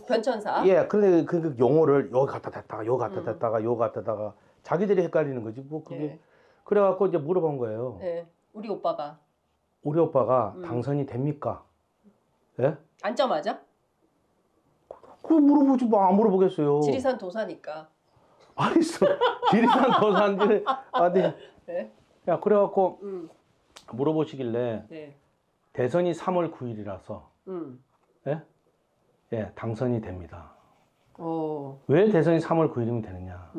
변천사. 예, 근데 그 용어를 여기 갖다 댔다가 여기 갖다 댔다가 여기 갖다 댔다가 자기들이 헷갈리는 거지. 뭐 그게 예. 그래갖고 이제 물어본 거예요. 예. 우리 오빠가 당선이 됩니까? 예? 앉자마자? 그 물어보지 뭐 안 물어보겠어요. 지리산 도사니까. 아니 지리산 도사인지 아니. 네. 야 그래갖고 물어보시길래 네. 대선이 3월 9일이라서 예? 예, 당선이 됩니다. 왜 대선이 3월 9일이면 되느냐?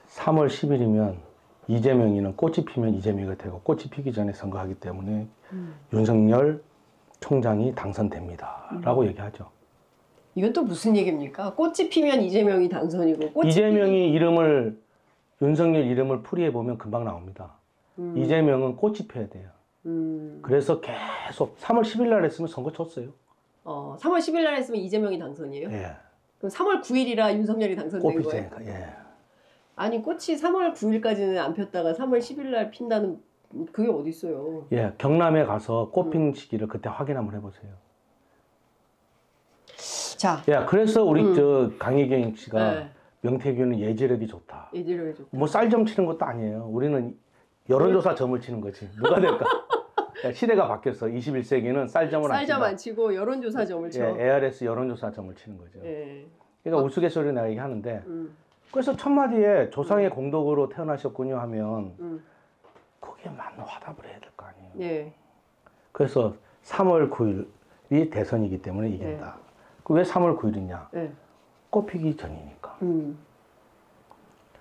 3월 10일이면 이재명이는 꽃이 피면 이재명이가 되고 꽃이 피기 전에 선거하기 때문에 윤석열 총장이 당선됩니다. 라고 얘기하죠. 이건 또 무슨 얘기입니까? 꽃이 피면 이재명이 당선이고 이재명이 윤석열 이름을 풀이해보면 금방 나옵니다. 이재명은 꽃이 피어야 돼요. 그래서 계속 3월 10일 날 했으면 선거 쳤어요. 3월 10일 날 했으면 이재명이 당선이에요? 예. 그럼 3월 9일이라 윤석열이 당선된 거예요? 예. 아니 꽃이 3월 9일까지는 안 폈다가 3월 10일 날 핀다는 그게 어디 있어요? 예, 경남에 가서 꽃 핀 시기를 그때 확인 한번 해보세요. 자, 야, 그래서 우리 저 강희경 씨가 네. 명태균은 예지력이 좋다. 예지력이 좋다. 뭐 쌀점 치는 것도 아니에요. 우리는 여론조사 점을 치는 거지. 누가 될까? 야, 시대가 바뀌었어. 21세기는 쌀점을 안 친다. 쌀점 안 치고 여론조사 점을 쳐. 예, ARS 여론조사 점을 치는 거죠. 예. 그러니까 우스갯소리 내가 얘기하는데 그래서 첫마디에 조상의 공덕으로 태어나셨군요 하면 거기에 맞는 화답을 해야 될 거 아니에요. 예. 그래서 3월 9일이 대선이기 때문에 이긴다. 예. 왜 3월 9일이냐? 예. 꽃피기 전이니까.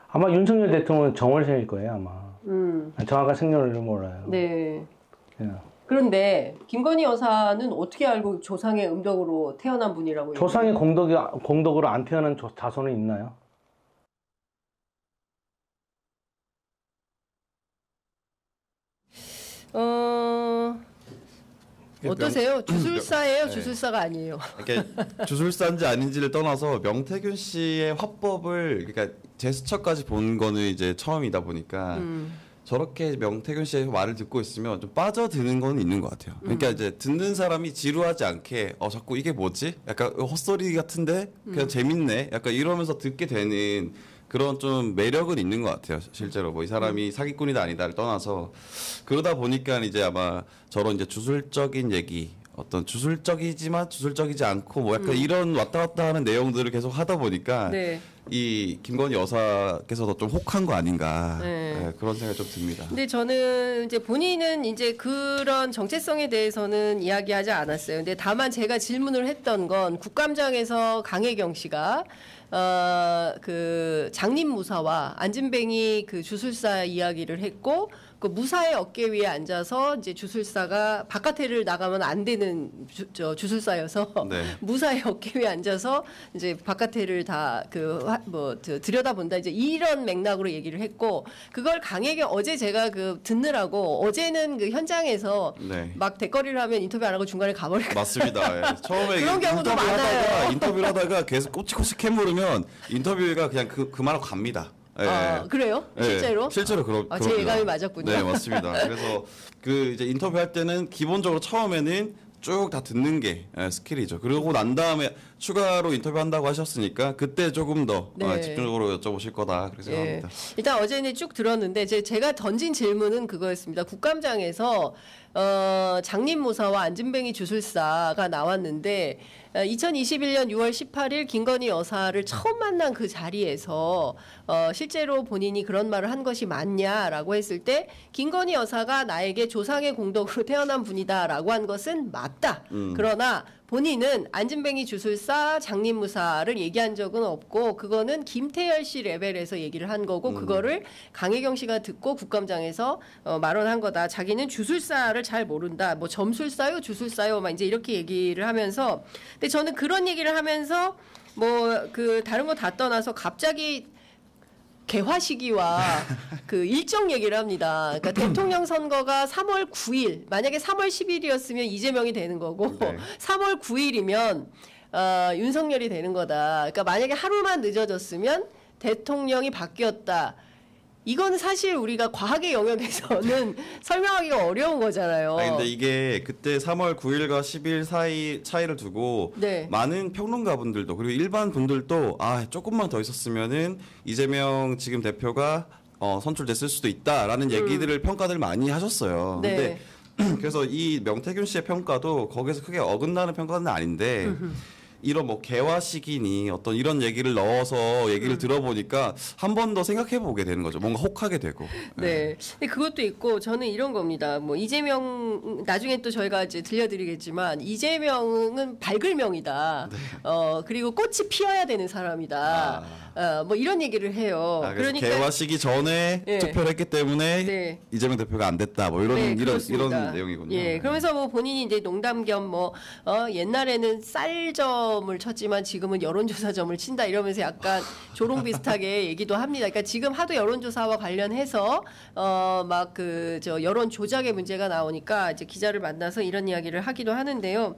아마 윤석열 대통령은 정월생일 거예요, 아마. 정확한 생년월일을 몰라요. 네. 예. 그런데 김건희 여사는 어떻게 알고 조상의 음덕으로 태어난 분이라고? 조상의 공덕으로 안 태어난 자손은 있나요? 어떠세요? 주술사예요? 주술사가 아니에요? 그러니까 주술사인지 아닌지를 떠나서 명태균 씨의 화법을 그러니까 제스처까지 본 거는 이제 처음이다 보니까 저렇게 명태균 씨의 말을 듣고 있으면 좀 빠져드는 건 있는 것 같아요. 그러니까 이제 듣는 사람이 지루하지 않게 자꾸 이게 뭐지? 약간 헛소리 같은데 그냥 재밌네. 약간 이러면서 듣게 되는 그런 좀 매력은 있는 것 같아요. 실제로 뭐 이 사람이 사기꾼이다 아니다를 떠나서 그러다 보니까 이제 아마 저런 이제 주술적인 얘기, 어떤 주술적이지만 주술적이지 않고 뭐 약간 이런 왔다 갔다 하는 내용들을 계속 하다 보니까 네. 이 김건희 여사께서도 좀 혹한 거 아닌가 네, 그런 생각이 좀 듭니다. 근데 저는 이제 본인은 이제 그런 정체성에 대해서는 이야기하지 않았어요. 근데 다만 제가 질문을 했던 건 국감장에서 강혜경 씨가 그 장님무사와 안진뱅이 그 주술사 이야기를 했고 그 무사의 어깨 위에 앉아서 이제 주술사가 바깥에를 나가면 안 되는 주술사여서 네. 무사의 어깨 위에 앉아서 이제 바깥에를 다 들여다본다 이제 이런 맥락으로 얘기를 했고 그걸 강하게 어제 제가 그 듣느라고 어제는 그 현장에서 네. 막 대거리를 하면 인터뷰 안 하고 중간에 가버리고 맞습니다. 예. 처음에 그런 경우도 많아요. 인터뷰를 하다가 계속 꼬치꼬치 캐물으면 인터뷰가 그냥 그만하고 갑니다. 예. 아, 그래요? 실제로? 예, 실제로 제 예감이 맞았군요. 네, 맞습니다. 그래서 그 이제 인터뷰할 때는 기본적으로 처음에는 쭉 다 듣는 게 스킬이죠. 그리고 난 다음에 추가로 인터뷰한다고 하셨으니까 그때 조금 더 네. 집중적으로 여쭤보실 거다 그렇게 생각합니다. 일단 어제는 쭉 들었는데 제가 던진 질문은 그거였습니다. 국감장에서 장님무사와 안진뱅이 주술사가 나왔는데 2021년 6월 18일 김건희 여사를 처음 만난 그 자리에서 실제로 본인이 그런 말을 한 것이 맞냐라고 했을 때 김건희 여사가 나에게 조상의 공덕으로 태어난 분이다라고 한 것은 맞다. 그러나 본인은 안진뱅이 주술사, 장님무사를 얘기한 적은 없고 그거는 김태열 씨 레벨에서 얘기를 한 거고 그거를 강혜경 씨가 듣고 국감장에서 말언한 거다. 자기는 주술사를 잘 모른다. 뭐 점술사요, 주술사요, 막 이제 이렇게 얘기를 하면서 근데 저는 그런 얘기를 하면서 뭐 그 다른 거 다 떠나서 갑자기 개화 시기와 그 일정 얘기를 합니다. 그러니까 대통령 선거가 3월 9일, 만약에 3월 10일이었으면 이재명이 되는 거고 네. 3월 9일이면 윤석열이 되는 거다. 그러니까 만약에 하루만 늦어졌으면 대통령이 바뀌었다. 이거는 사실 우리가 과학의 영역에서는 설명하기가 어려운 거잖아요. 근데 이게 그때 3월 9일과 10일 사이 차이를 두고 네. 많은 평론가분들도 그리고 일반 분들도 조금만 더 있었으면은 이재명 지금 대표가 선출됐을 수도 있다라는 얘기들을 평가들 많이 하셨어요. 네. 근데 그래서 이 명태균 씨의 평가도 거기서 크게 어긋나는 평가는 아닌데 이런 뭐 개화식이니 어떤 이런 얘기를 넣어서 얘기를 들어보니까 한 번 더 생각해 보게 되는 거죠. 뭔가 혹하게 되고. 네. 근데 그것도 있고 저는 이런 겁니다. 뭐 이재명 나중에 또 저희가 이제 들려드리겠지만 이재명은 밝을 명이다. 그리고 꽃이 피어야 되는 사람이다. 뭐 이런 얘기를 해요. 그래서 개화식이 전에 네. 투표를 했기 때문에 네. 이재명 대표가 안 됐다. 뭐 이런 네, 이런 그렇습니다. 내용이군요. 예, 그러면서 뭐 본인이 이제 농담 겸 뭐 옛날에는 쌀점을 쳤지만 지금은 여론조사점을 친다 이러면서 약간 조롱 비슷하게 얘기도 합니다. 그러니까 지금 하도 여론조사와 관련해서 막 그 저 여론 조작의 문제가 나오니까 이제 기자를 만나서 이런 이야기를 하기도 하는데요.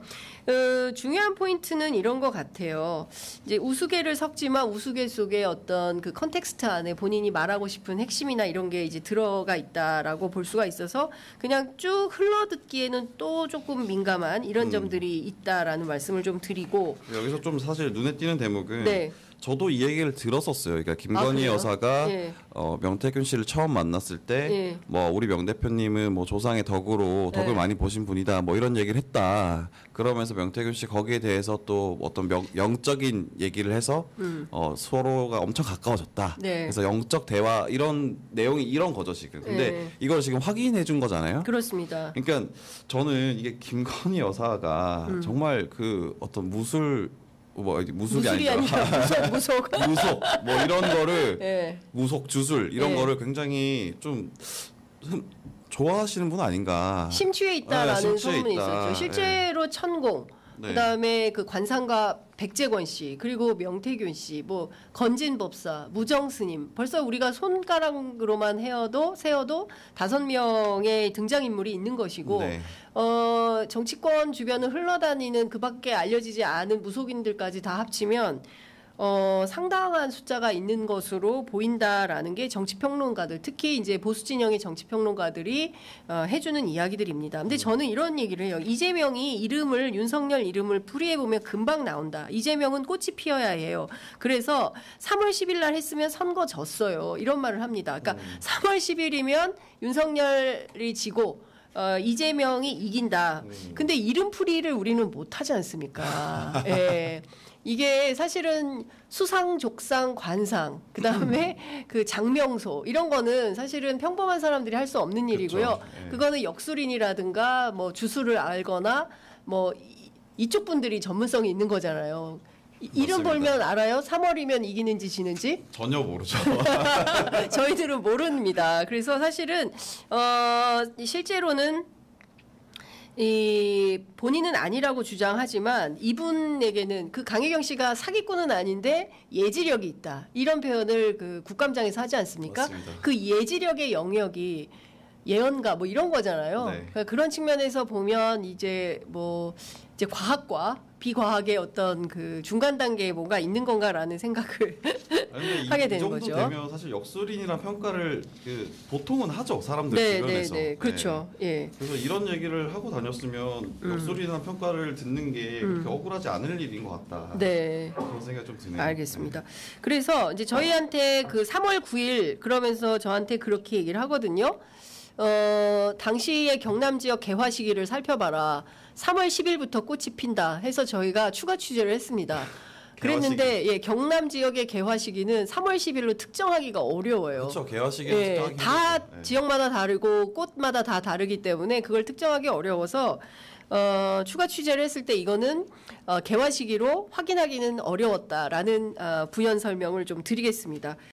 중요한 포인트는 이런 것 같아요. 이제 우스개를 섞지만 우스개 속에 어떤 그 컨텍스트 안에 본인이 말하고 싶은 핵심이나 이런 게 이제 들어가 있다라고 볼 수가 있어서 그냥 쭉 흘러듣기에는 또 조금 민감한 이런 점들이 있다라는 말씀을 좀 드리고 여기서 좀 사실 눈에 띄는 대목은 네. 저도 이 얘기를 들었었어요. 그러니까 김건희 그래요? 여사가 예. 명태균 씨를 처음 만났을 때 뭐 우리 명 대표님은 뭐 조상의 덕으로 덕을 네. 많이 보신 분이다. 뭐 이런 얘기를 했다. 그러면서 명태균 씨 거기에 대해서 또 어떤 영적인 얘기를 해서 서로가 엄청 가까워졌다. 네. 그래서 영적 대화 이런 내용이 이런 거죠 지금. 근데 네. 이걸 지금 확인해 준 거잖아요. 그렇습니다. 그러니까 저는 이게 김건희 여사가 정말 그 어떤 무술이 무술이 아니라 무속. 무속 뭐 이런 거를 예. 무속 주술 이런 네. 거를 굉장히 좀 좋아하시는 분 아닌가. 심취해 있다라는 심취해 소문이 있다. 있었죠. 실제로 천공, 네. 그다음에 그 관상가 백재권 씨, 그리고 명태균 씨, 뭐 건진법사, 무정스님, 벌써 우리가 손가락으로만 세어도 5명의 등장인물이 있는 것이고, 네. 정치권 주변을 흘러다니는 그밖에 알려지지 않은 무속인들까지 다 합치면 상당한 숫자가 있는 것으로 보인다라는 게 정치평론가들, 특히 이제 보수 진영의 정치평론가들이 해주는 이야기들입니다. 근데 저는 이런 얘기를 해요. 이재명이 윤석열 이름을 풀이해 보면 금방 나온다. 이재명은 꽃이 피어야 해요. 그래서 3월 10일 날 했으면 선거 졌어요. 이런 말을 합니다. 그러니까 3월 10일이면 윤석열이 지고 이재명이 이긴다. 근데 이름풀이를 우리는 못하지 않습니까? 예. 이게 사실은 수상, 족상, 관상, 그 다음에 그 장명소 이런 거는 사실은 평범한 사람들이 할 수 없는 일이고요. 그렇죠. 예. 그거는 역술인이라든가 뭐 주술을 알거나 뭐 이쪽 분들이 전문성이 있는 거잖아요. 이름 맞습니다. 벌면 알아요? 3월이면 이기는지 지는지? 전혀 모르죠. 저희들은 모릅니다. 그래서 사실은 실제로는 본인은 아니라고 주장하지만 이분에게는 그 강혜경 씨가 사기꾼은 아닌데 예지력이 있다. 이런 표현을 그 국감장에서 하지 않습니까? 맞습니다. 그 예지력의 영역이 예언가 뭐 이런 거잖아요. 네. 그러니까 그런 측면에서 보면 이제 과학과 비과학의 어떤 그 중간 단계에 뭔가 있는 건가라는 생각을 하게 되는 이 정도 거죠. 되면 사실 역술인이란 평가를 보통은 하죠 사람들 네, 주변에서. 네, 네, 그렇죠. 예. 그래서 이런 얘기를 하고 다녔으면 역술이라는 평가를 듣는 게 그렇게 억울하지 않을 일인 것 같다. 네. 그런 생각이 좀 드네요. 알겠습니다. 그래서 이제 저희한테 그 3월 9일 그러면서 저한테 그렇게 얘기를 하거든요. 당시의 경남 지역 개화 시기를 살펴봐라. 3월 10일부터 꽃이 핀다 해서 저희가 추가 취재를 했습니다. 그랬는데 예, 경남 지역의 개화 시기는 3월 10일로 특정하기가 어려워요. 그렇죠. 개화식에는 예, 특정하기 다 힘들죠. 예. 지역마다 다르고 꽃마다 다 다르기 때문에 그걸 특정하기 어려워서 추가 취재를 했을 때 이거는 개화 시기로 확인하기는 어려웠다라는 부연 설명을 좀 드리겠습니다.